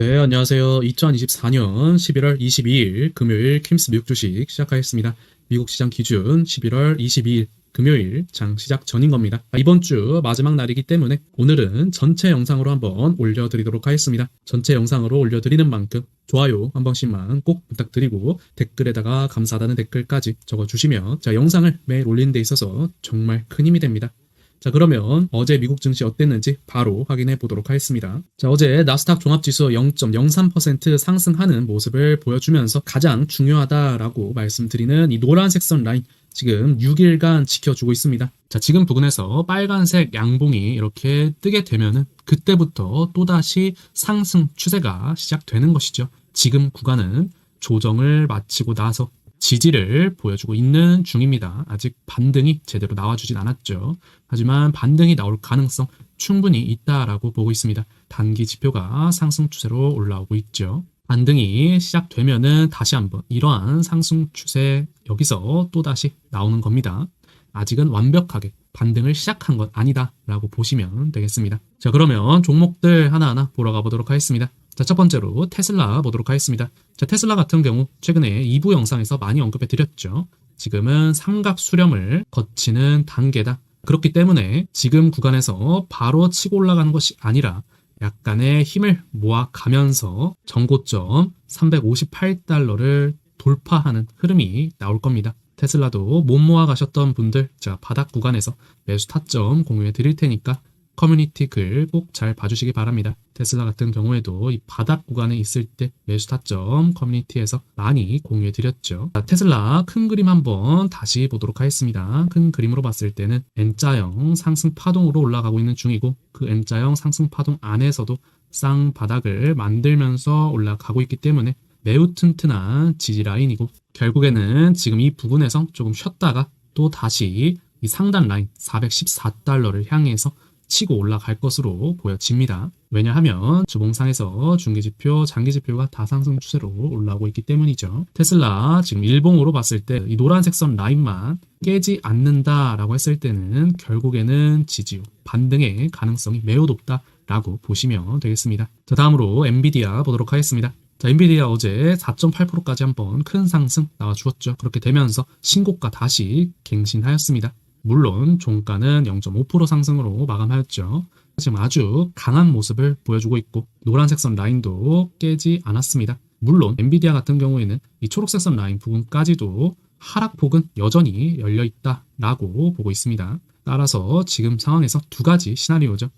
네, 안녕하세요. 2024년 11월 22일 금요일 킴스 미국 주식 시작하겠습니다. 미국 시장 기준 11월 22일 금요일 장 시작 전인 겁니다. 이번 주 마지막 날이기 때문에 오늘은 전체 영상으로 한번 올려드리도록 하겠습니다. 전체 영상으로 올려드리는 만큼 좋아요 한 번씩만 꼭 부탁드리고 댓글에다가 감사하다는 댓글까지 적어주시면 제가 영상을 매일 올리는 데 있어서 정말 큰 힘이 됩니다. 자, 그러면 어제 미국 증시 어땠는지 바로 확인해 보도록 하겠습니다. 자, 어제 나스닥 종합지수 0.03% 상승하는 모습을 보여주면서 가장 중요하다라고 말씀드리는 이 노란색 선 라인 지금 6일간 지켜주고 있습니다. 자, 지금 부근에서 빨간색 양봉이 이렇게 뜨게 되면은 그때부터 또다시 상승 추세가 시작되는 것이죠. 지금 구간은 조정을 마치고 나서 지지를 보여주고 있는 중입니다. 아직 반등이 제대로 나와주진 않았죠. 하지만 반등이 나올 가능성 충분히 있다라고 보고 있습니다. 단기 지표가 상승 추세로 올라오고 있죠. 반등이 시작되면은 다시 한번 이러한 상승 추세 여기서 또다시 나오는 겁니다. 아직은 완벽하게 반등을 시작한 건 아니다 라고 보시면 되겠습니다. 자, 그러면 종목들 하나하나 보러 가보도록 하겠습니다. 자, 첫 번째로 테슬라 보도록 하겠습니다. 자, 테슬라 같은 경우 최근에 2부 영상에서 많이 언급해 드렸죠. 지금은 삼각 수렴을 거치는 단계다. 그렇기 때문에 지금 구간에서 바로 치고 올라가는 것이 아니라 약간의 힘을 모아가면서 정고점 358달러를 돌파하는 흐름이 나올 겁니다. 테슬라도 못 모아 가셨던 분들, 자, 바닥 구간에서 매수 타점 공유해 드릴 테니까 커뮤니티 글 꼭 잘 봐주시기 바랍니다. 테슬라 같은 경우에도 이 바닥 구간에 있을 때 매수 타점 커뮤니티에서 많이 공유해 드렸죠. 자, 테슬라 큰 그림 한번 다시 보도록 하겠습니다. 큰 그림으로 봤을 때는 N자형 상승 파동으로 올라가고 있는 중이고 그 N자형 상승 파동 안에서도 쌍바닥을 만들면서 올라가고 있기 때문에 매우 튼튼한 지지 라인이고 결국에는 지금 이 부분에서 조금 쉬었다가 또 다시 이 상단 라인 414달러를 향해서 치고 올라갈 것으로 보여집니다. 왜냐하면 주봉상에서 중기지표, 장기지표가 다 상승 추세로 올라오고 있기 때문이죠. 테슬라 지금 일봉으로 봤을 때 이 노란색 선 라인만 깨지 않는다라고 했을 때는 결국에는 지지요, 반등의 가능성이 매우 높다라고 보시면 되겠습니다. 자, 다음으로 엔비디아 보도록 하겠습니다. 자, 엔비디아 어제 4.8%까지 한번 큰 상승 나와주었죠. 그렇게 되면서 신고가 다시 갱신하였습니다. 물론 종가는 0.5% 상승으로 마감하였죠. 지금 아주 강한 모습을 보여주고 있고 노란색 선 라인도 깨지 않았습니다. 물론 엔비디아 같은 경우에는 이 초록색 선 라인 부분까지도 하락폭은 여전히 열려있다라고 보고 있습니다. 따라서 지금 상황에서 두 가지 시나리오죠.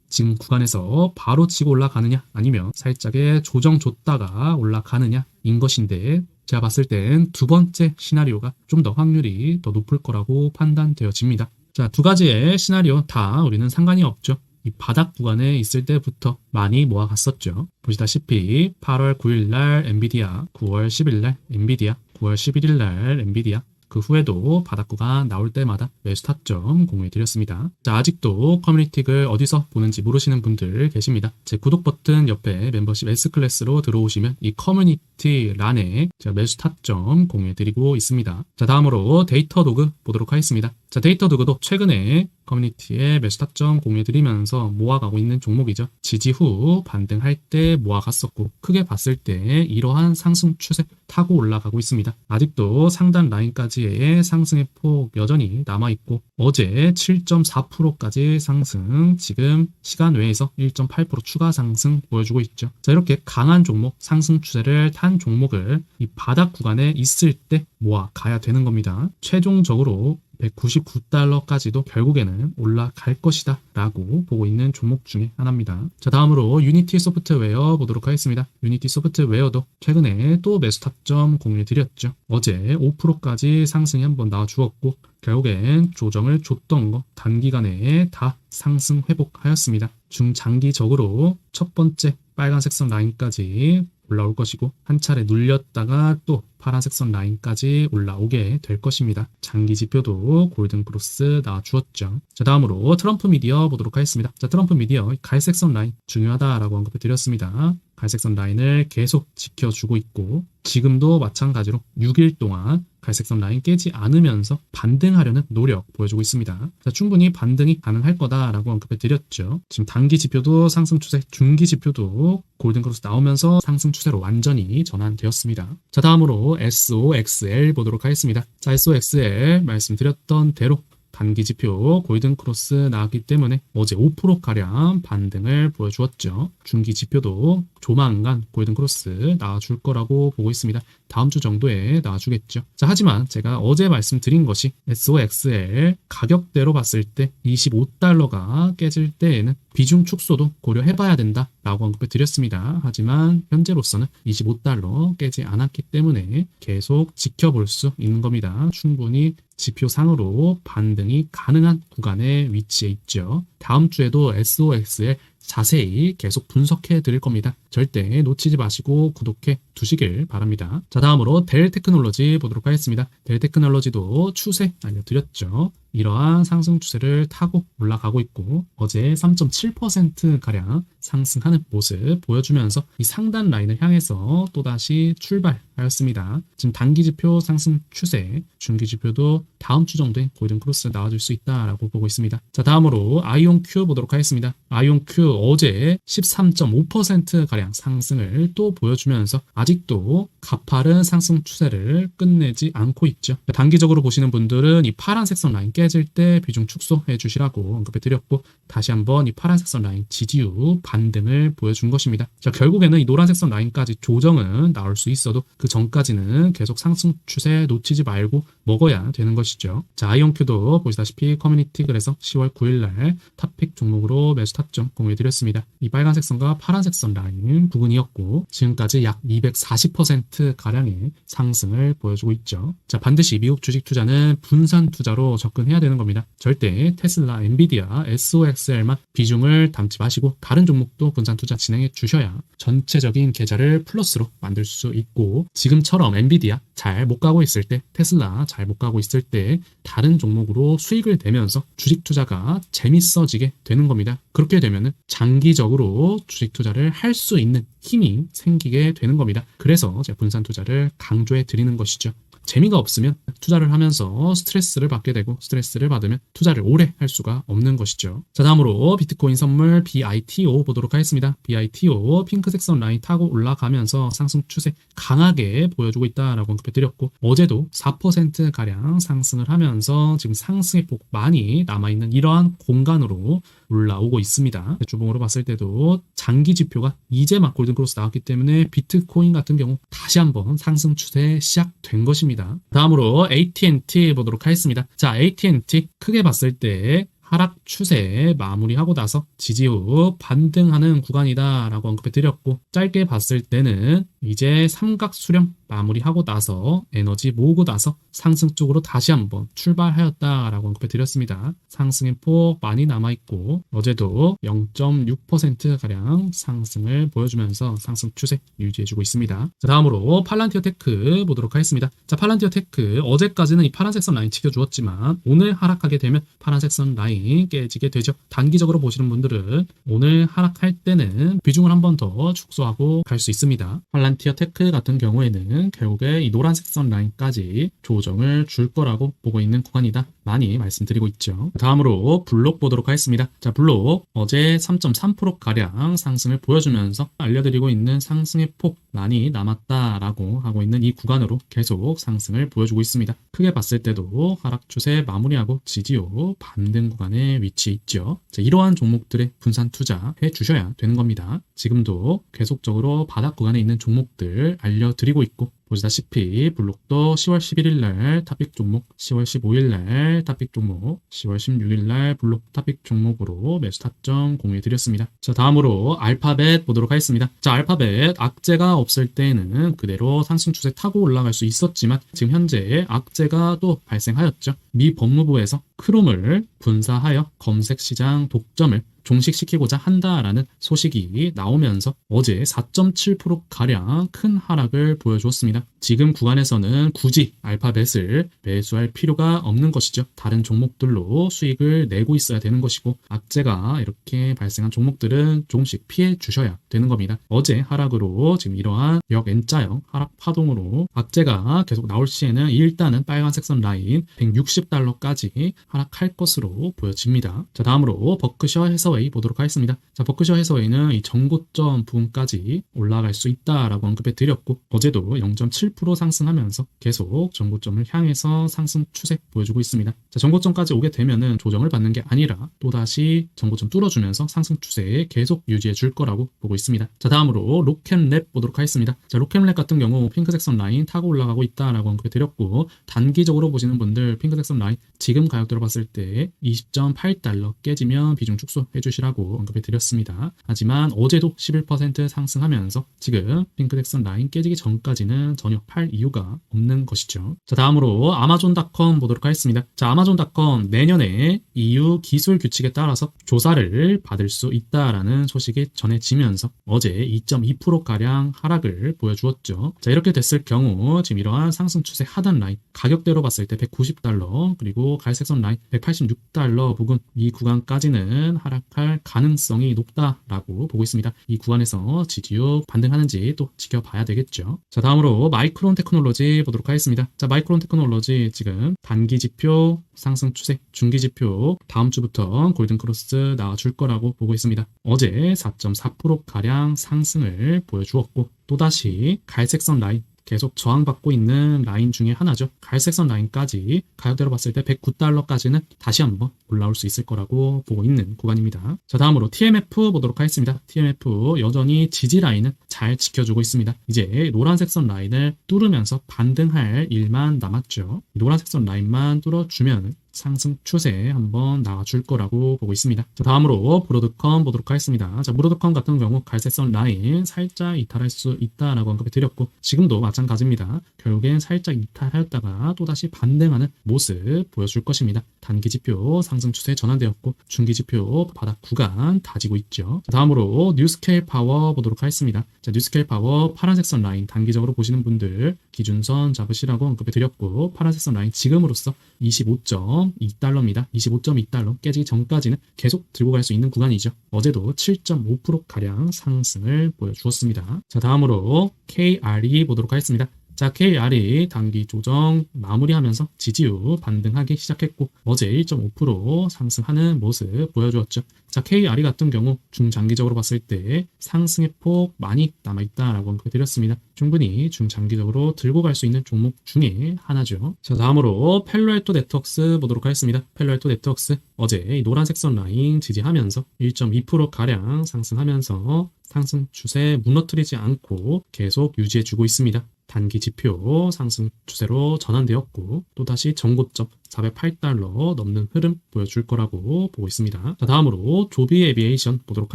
지금 구간에서 바로 치고 올라가느냐 아니면 살짝의 조정 줬다가 올라가느냐인 것인데 제가 봤을 땐 두 번째 시나리오가 좀 더 확률이 더 높을 거라고 판단되어집니다. 자, 두 가지의 시나리오 다 우리는 상관이 없죠. 이 바닥 구간에 있을 때부터 많이 모아갔었죠. 보시다시피 8월 9일 날 엔비디아, 9월 10일 날 엔비디아, 9월 11일 날 엔비디아, 그 후에도 바닥 구간 나올 때마다 매수 타점 공유해드렸습니다. 자, 아직도 커뮤니티 글 어디서 보는지 모르시는 분들 계십니다. 제 구독 버튼 옆에 멤버십 S클래스로 들어오시면 이 커뮤니티 란에 제가 매수 타점 공유해드리고 있습니다. 자, 다음으로 데이터 도그 보도록 하겠습니다. 자, 데이터 도그도 최근에 커뮤니티에 매수 타점 공유해드리면서 모아가고 있는 종목이죠. 지지 후 반등할 때 모아갔었고 크게 봤을 때 이러한 상승 추세 타고 올라가고 있습니다. 아직도 상단 라인까지의 상승의 폭 여전히 남아있고 어제 7.4%까지 상승, 지금 시간 외에서 1.8% 추가 상승 보여주고 있죠. 자, 이렇게 강한 종목, 상승 추세를 탄 종목을 이 바닥 구간에 있을 때 모아가야 되는 겁니다. 최종적으로 199달러까지도 결국에는 올라갈 것이다 라고 보고 있는 종목 중에 하나입니다. 자, 다음으로 유니티 소프트웨어 보도록 하겠습니다. 유니티 소프트웨어도 최근에 또 매수 타점 공유해 드렸죠. 어제 5%까지 상승이 한번 나와 주었고 결국엔 조정을 줬던 거 단기간에 다 상승 회복하였습니다. 중장기적으로 첫 번째 빨간색 선 라인까지 올라올 것이고 한 차례 눌렸다가 또 파란색 선 라인까지 올라오게 될 것입니다. 장기 지표도 골든 크로스 나와주었죠. 자, 다음으로 트럼프 미디어 보도록 하겠습니다. 자, 트럼프 미디어 갈색 선 라인 중요하다라고 언급해 드렸습니다. 갈색 선 라인을 계속 지켜주고 있고 지금도 마찬가지로 6일 동안 갈색선 라인 깨지 않으면서 반등하려는 노력 보여주고 있습니다. 자, 충분히 반등이 가능할 거다라고 언급해 드렸죠. 지금 단기 지표도 상승 추세, 중기 지표도 골든크로스 나오면서 상승 추세로 완전히 전환되었습니다. 자, 다음으로 SOXL 보도록 하겠습니다. 자, SOXL 말씀드렸던 대로 단기 지표 골든크로스 나왔기 때문에 어제 5%가량 반등을 보여주었죠. 중기 지표도 조만간 골든크로스 나와줄 거라고 보고 있습니다. 다음 주 정도에 나와주겠죠. 자, 하지만 제가 어제 말씀드린 것이 SOXL 가격대로 봤을 때 25달러가 깨질 때에는 비중 축소도 고려해봐야 된다라고 언급해 드렸습니다. 하지만 현재로서는 25달러 깨지 않았기 때문에 계속 지켜볼 수 있는 겁니다. 충분히 지표상으로 반등이 가능한 구간에 위치해 있죠. 다음 주에도 SOXL 자세히 계속 분석해 드릴 겁니다. 절대 놓치지 마시고 구독해 두시길 바랍니다. 자, 다음으로 델 테크놀로지 보도록 하겠습니다. 델 테크놀로지도 추세 알려드렸죠. 이러한 상승 추세를 타고 올라가고 있고 어제 3.7%가량 상승하는 모습 보여주면서 이 상단 라인을 향해서 또다시 출발하였습니다. 지금 단기 지표 상승 추세, 중기 지표도 다음 주 정도에 골든크로스 나와줄 수 있다라고 보고 있습니다. 자, 다음으로 아이온큐 보도록 하겠습니다. 아이온큐 어제 13.5%가량 상승을 또 보여주면서 아직도 가파른 상승 추세를 끝내지 않고 있죠. 단기적으로 보시는 분들은 이 파란색 선 라인 깨질 때 비중 축소해 주시라고 언급해 드렸고 다시 한번 이 파란색 선 라인 지지 후 반등을 보여준 것입니다. 자, 결국에는 이 노란색 선 라인까지 조정은 나올 수 있어도 그 전까지는 계속 상승 추세 놓치지 말고 먹어야 되는 것이죠. 자, 아이온큐도 보시다시피 커뮤니티 글에서 10월 9일날 탑픽 종목으로 매수 타점 공유해 드렸습니다. 이 빨간색 선과 파란색 선 라인 부근이었고 지금까지 약 240%가량의 상승을 보여주고 있죠. 자, 반드시 미국 주식 투자는 분산 투자로 접근해야 되는 겁니다. 절대 테슬라, 엔비디아, SOXL만 비중을 담지 마시고 다른 종목도 분산 투자 진행해 주셔야 전체적인 계좌를 플러스로 만들 수 있고 지금처럼 엔비디아 잘 못 가고 있을 때, 테슬라 잘 못 가고 있을 때 다른 종목으로 수익을 내면서 주식 투자가 재밌어지게 되는 겁니다. 그렇게 되면은 장기적으로 주식 투자를 할 수 있는 힘이 생기게 되는 겁니다. 그래서 제가 분산 투자를 강조해 드리는 것이죠. 재미가 없으면 투자를 하면서 스트레스를 받게 되고 스트레스를 받으면 투자를 오래 할 수가 없는 것이죠. 자, 다음으로 비트코인 선물 BITO 보도록 하겠습니다. BITO 핑크색 선 라인 타고 올라가면서 상승 추세 강하게 보여주고 있다라고 언급해 드렸고 어제도 4%가량 상승을 하면서 지금 상승의 폭 많이 남아있는 이러한 공간으로 올라오고 있습니다. 주봉으로 봤을 때도 장기 지표가 이제 막 골든크로스 나왔기 때문에 비트코인 같은 경우 다시 한번 상승 추세 시작된 것입니다. 다음으로 AT&T 보도록 하겠습니다. 자, AT&T 크게 봤을 때 하락 추세 마무리하고 나서 지지 후 반등하는 구간이다 라고 언급해 드렸고 짧게 봤을 때는 이제 삼각 수렴 마무리하고 나서 에너지 모으고 나서 상승 쪽으로 다시 한번 출발하였다라고 언급해 드렸습니다. 상승의 폭 많이 남아있고 어제도 0.6%가량 상승을 보여주면서 상승 추세 유지해주고 있습니다. 자, 다음으로 팔란티어 테크 보도록 하겠습니다. 자, 팔란티어 테크 어제까지는 이 파란색 선 라인 지켜주었지만 오늘 하락하게 되면 파란색 선 라인 깨지게 되죠. 단기적으로 보시는 분들은 오늘 하락할 때는 비중을 한 번 더 축소하고 갈 수 있습니다. 팔란티어 테크 같은 경우에는 결국에 이 노란색 선 라인까지 조정을 줄 거라고 보고 있는 구간이다. 많이 말씀드리고 있죠. 다음으로 블록 보도록 하겠습니다. 자, 블록 어제 3.3%가량 상승을 보여주면서 알려드리고 있는 상승의 폭 많이 남았다라고 하고 있는 이 구간으로 계속 상승을 보여주고 있습니다. 크게 봤을 때도 하락 추세 마무리하고 지지 후 반등 구간에 위치해 있죠. 자, 이러한 종목들의 분산 투자해 주셔야 되는 겁니다. 지금도 계속적으로 바닥 구간에 있는 종목들 알려드리고 있고 보시다시피 블록도 10월 11일날 탑픽 종목, 10월 15일날 탑픽 종목, 10월 16일날 블록 탑픽 종목으로 매수 타점 공유해드렸습니다. 자, 다음으로 알파벳 보도록 하겠습니다. 자, 알파벳 악재가 없을 때는 그대로 상승 추세 타고 올라갈 수 있었지만 지금 현재 악재가 또 발생하였죠. 미 법무부에서 크롬을 분사하여 검색시장 독점을 종식시키고자 한다라는 소식이 나오면서 어제 4.7%가량 큰 하락을 보여주었습니다. 지금 구간에서는 굳이 알파벳을 매수할 필요가 없는 것이죠. 다른 종목들로 수익을 내고 있어야 되는 것이고 악재가 이렇게 발생한 종목들은 조금씩 피해 주셔야 되는 겁니다. 어제 하락으로 지금 이러한 역N자형 하락 파동으로 악재가 계속 나올 시에는 일단은 빨간색 선 라인 160달러까지 하락할 것으로 보여집니다. 자, 다음으로 버크셔 해서웨이 보도록 하겠습니다. 자, 버크셔 해서웨이는 이 전고점 부분까지 올라갈 수 있다라고 언급해 드렸고 어제도 0.7% 상승하면서 계속 전고점을 향해서 상승 추세 보여주고 있습니다. 자, 전고점까지 오게 되면은 조정을 받는 게 아니라 또다시 전고점 뚫어주면서 상승 추세에 계속 유지해 줄 거라고 보고 있습니다. 자, 다음으로 로켓랩 보도록 하겠습니다. 자, 로켓랩 같은 경우 핑크색 선 라인 타고 올라가고 있다라고 언급해 드렸고 단기적으로 보시는 분들 핑크색 선 라인 지금 가격대로 봤을 때 20.8달러 깨지면 비중 축소해 주시라고 언급해 드렸습니다. 하지만 어제도 11% 상승하면서 지금 핑크색 선 라인 깨지기 전까지는 전혀 팔 이유가 없는 것이죠. 자, 다음으로 아마존닷컴 보도록 하겠습니다. 자, 아마존닷컴 내년에 EU 기술 규칙에 따라서 조사를 받을 수 있다라는 소식이 전해지면서 어제 2.2%가량 하락을 보여주었죠. 자, 이렇게 됐을 경우 지금 이러한 상승 추세 하단 라인 가격대로 봤을 때 190달러 그리고 갈색선 라인 186달러 부근 이 구간까지는 하락할 가능성이 높다라고 보고 있습니다. 이 구간에서 지지율 반등하는지 또 지켜봐야 되겠죠. 자, 다음으로 마이크론 테크놀로지 보도록 하겠습니다. 자, 마이크론 테크놀로지 지금 단기 지표 상승 추세, 중기 지표 다음 주부터 골든 크로스 나와줄 거라고 보고 있습니다. 어제 4.4%가량 상승을 보여주었고 또다시 갈색선 라인 계속 저항받고 있는 라인 중에 하나죠. 갈색선 라인까지 가격대로 봤을 때 109달러까지는 다시 한번 올라올 수 있을 거라고 보고 있는 구간입니다. 자, 다음으로 TMF 보도록 하겠습니다. TMF 여전히 지지 라인은 잘 지켜주고 있습니다. 이제 노란색 선 라인을 뚫으면서 반등할 일만 남았죠. 노란색 선 라인만 뚫어주면 상승 추세에 한번 나와줄 거라고 보고 있습니다. 자, 다음으로 브로드컴 보도록 하겠습니다. 자, 브로드컴 같은 경우 갈색선 라인 살짝 이탈할 수 있다라고 언급해 드렸고 지금도 마찬가지입니다. 결국엔 살짝 이탈하였다가 또다시 반등하는 모습 보여줄 것입니다. 단기 지표 상승 추세 전환되었고 중기 지표 바닥 구간 다지고 있죠. 자, 다음으로 뉴스케일 파워 보도록 하겠습니다. 자, 뉴스케일 파워 파란색 선 라인 단기적으로 보시는 분들 기준선 잡으시라고 언급해 드렸고 파란색 선 라인 지금으로서 25.2달러입니다. 25.2달러 깨지기 전까지는 계속 들고 갈 수 있는 구간이죠. 어제도 7.5%가량 상승을 보여주었습니다. 자, 다음으로 KRE 보도록 하겠습니다. 자, KR이 단기 조정 마무리하면서 지지율 반등하기 시작했고 어제 1.5% 상승하는 모습 보여주었죠. 자, KR이 같은 경우 중장기적으로 봤을 때 상승의 폭 많이 남아있다라고 언급해드렸습니다. 충분히 중장기적으로 들고 갈 수 있는 종목 중에 하나죠. 자, 다음으로 펠로알토 네트워크스 보도록 하겠습니다. 펠로알토 네트워크스 어제 노란색 선 라인 지지하면서 1.2%가량 상승하면서 상승 추세 무너뜨리지 않고 계속 유지해주고 있습니다. 단기 지표 상승 추세로 전환되었고 또다시 전고점 408달러 넘는 흐름 보여줄 거라고 보고 있습니다. 자, 다음으로 조비 에비에이션 보도록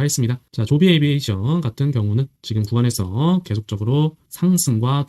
하겠습니다. 자, 조비 에비에이션 같은 경우는 지금 구간에서 계속적으로 상승과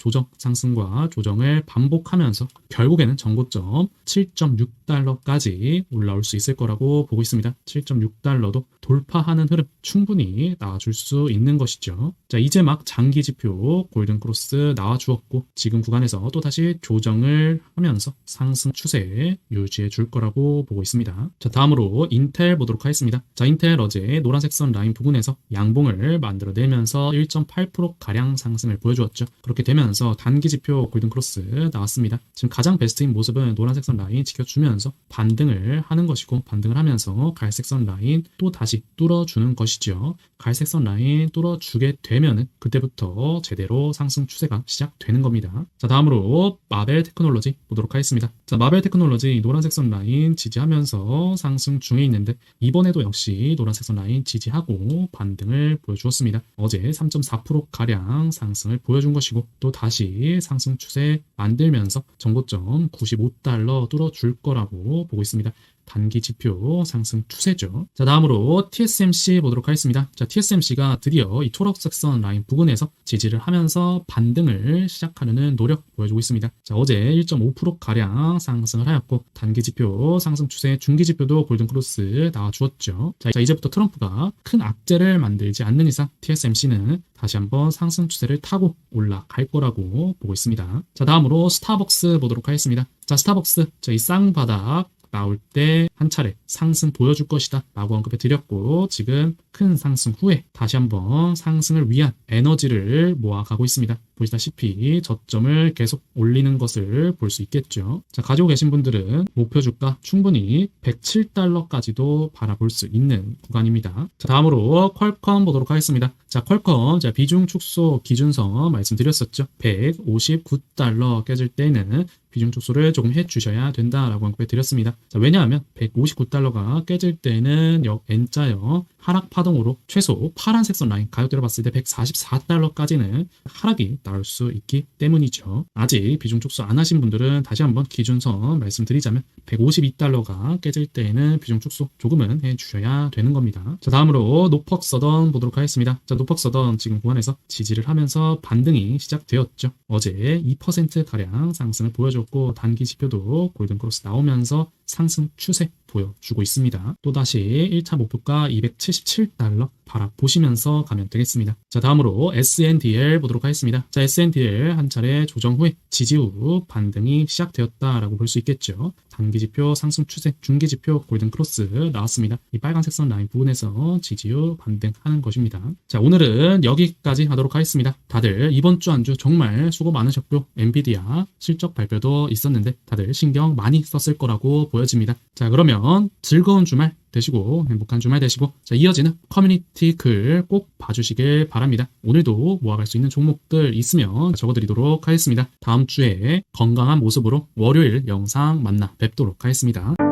조정을 반복하면서 결국에는 전고점 7.6달러까지 올라올 수 있을 거라고 보고 있습니다. 7.6달러도 돌파하는 흐름 충분히 나와줄 수 있는 것이죠. 자, 이제 막 장기 지표 골든 크로스 나와주었고 지금 구간에서 또다시 조정을 하면서 상승 추세에 유지해 줄 거라고 보고 있습니다. 자, 다음으로 인텔 보도록 하겠습니다. 자, 인텔 어제 노란색 선 라인 부근에서 양봉을 만들어내면서 1.8%가량 상승을 보여주었죠. 그렇게 되면서 단기 지표 골든 크로스 나왔습니다. 지금 가장 베스트인 모습은 노란색 선 라인 지켜주면서 반등을 하는 것이고 반등을 하면서 갈색 선 라인 또 다시 뚫어주는 것이죠. 갈색 선 라인 뚫어주게 되면은 그때부터 제대로 상승 추세가 시작되는 겁니다. 자, 다음으로 마벨 테크놀로지 보도록 하겠습니다. 자, 마벨 테크놀로지 노란색 선 라인 지지하면서 상승 중에 있는데 이번에도 역시 노란색 선 라인 지지하고 반등을 보여주었습니다. 어제 3.4%가량 상승을 보여준 것이고 또 다시 상승 추세 만들면서 전고점 95달러 뚫어줄 거라고 보고 있습니다. 단기 지표 상승 추세죠. 자, 다음으로 TSMC 보도록 하겠습니다. 자, TSMC가 드디어 이 초록색선 라인 부근에서 지지를 하면서 반등을 시작하려는 노력 보여주고 있습니다. 자, 어제 1.5%가량 상승을 하였고 단기 지표 상승 추세, 중기 지표도 골든 크로스 나와주었죠. 자, 이제부터 트럼프가 큰 악재를 만들지 않는 이상 TSMC는 다시 한번 상승 추세를 타고 올라갈 거라고 보고 있습니다. 자, 다음으로 스타벅스 보도록 하겠습니다. 자, 스타벅스, 이 쌍바닥 나올 때 한 차례 상승 보여줄 것이다 라고 언급해 드렸고, 지금 큰 상승 후에 다시 한번 상승을 위한 에너지를 모아가고 있습니다. 보시다시피 저점을 계속 올리는 것을 볼 수 있겠죠. 자, 가지고 계신 분들은 목표 주가 충분히 107달러까지도 바라볼 수 있는 구간입니다. 자, 다음으로 퀄컴 보도록 하겠습니다. 자, 퀄컴, 비중 축소 기준선 말씀드렸었죠. 159달러 깨질 때는 비중 축소를 조금 해주셔야 된다라고 언급해 드렸습니다. 자, 왜냐하면 159달러가 깨질 때는 N자형 하락 파동으로 최소 파란색 선 라인 가격대로 봤을 때 144달러까지는 하락이 나올 수 있기 때문이죠. 아직 비중 축소 안 하신 분들은 다시 한번 기준선 말씀드리자면 152달러가 깨질 때에는 비중 축소 조금은 해주셔야 되는 겁니다. 자, 다음으로 노퍽서던 보도록 하겠습니다. 자, 노퍽서던 지금 구간에서 지지를 하면서 반등이 시작되었죠. 어제 2%가량 상승을 보여줬고 단기 지표도 골든 크로스 나오면서 상승 추세 보여주고 있습니다. 또다시 1차 목표가 277달러 바라보시면서 가면 되겠습니다. 자, 다음으로 SNDL 보도록 하겠습니다. 자, SNDL 한 차례 조정 후에 지지 후 반등이 시작되었다라고 볼 수 있겠죠. 단기 지표 상승 추세, 중기 지표 골든 크로스 나왔습니다. 이 빨간색 선 라인 부분에서 지지 후 반등하는 것입니다. 자, 오늘은 여기까지 하도록 하겠습니다. 다들 이번 주 한 주 정말 수고 많으셨고, 엔비디아 실적 발표도 있었는데 다들 신경 많이 썼을 거라고 보여집니다. 자, 그러면 즐거운 주말 되시고 행복한 주말 되시고, 자, 이어지는 커뮤니티 글 꼭 봐주시길 바랍니다. 오늘도 모아갈 수 있는 종목들 있으면 적어드리도록 하겠습니다. 다음 주에 건강한 모습으로 월요일 영상 만나 뵙도록 하겠습니다.